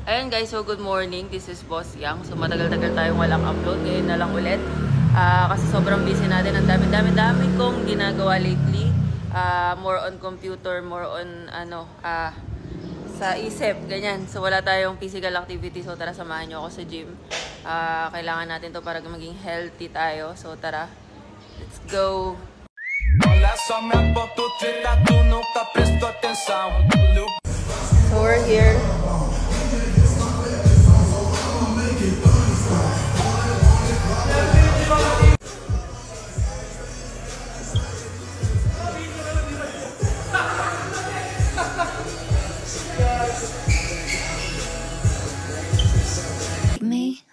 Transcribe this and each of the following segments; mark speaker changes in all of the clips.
Speaker 1: Ayan guys, so good morning. This is Boss Yang. So matagal-tagal tayong walang upload. Ngayon na lang ulit. Kasi sobrang busy natin. Ang dami kong ginagawa lately. More on computer, more on sa isip, ganyan. So wala tayong physical activity. So tara, samahan nyo ako sa gym. Kailangan natin to para maging healthy tayo. So tara, let's go! So we're here.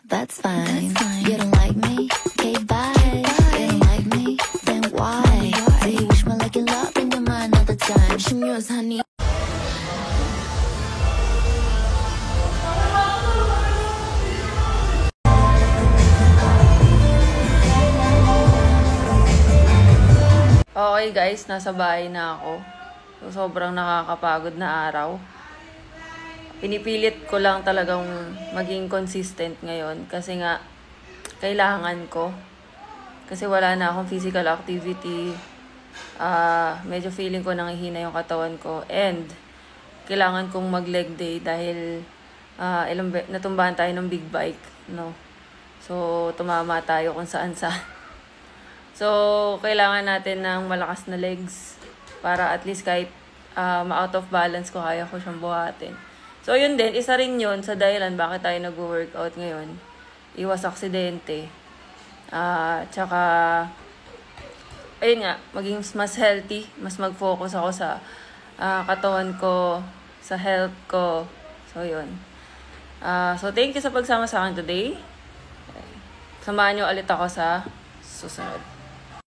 Speaker 2: That's fine. You don't like me? Okay, bye. You don't like me? Then why? Do you wish me like you love in your mind all the time? I'm yours, honey.
Speaker 1: Okay guys, nasa bahay na ako. So, sobrang nakakapagod na araw. Pinipilit ko lang talagang maging consistent ngayon kasi nga kailangan ko. Kasi wala na akong physical activity. Medyo feeling ko nangihina yung katawan ko. And kailangan kong mag-leg day dahil natumbahan tayo ng big bike. No? So tumama tayo kung saan saan. So kailangan natin ng malakas na legs para at least kahit ma-out of balance ko, kaya ko siyang buhatin. So, yun din. Isa rin yun sa dahilan bakit tayo nag-workout ngayon. Iwas aksidente. Tsaka, ayun nga, maging mas healthy. Mas mag-focus ako sa katawan ko, sa health ko. So, yun. So, thank you sa pagsama sa akin today. Samahan nyo ulit ako sa susunod.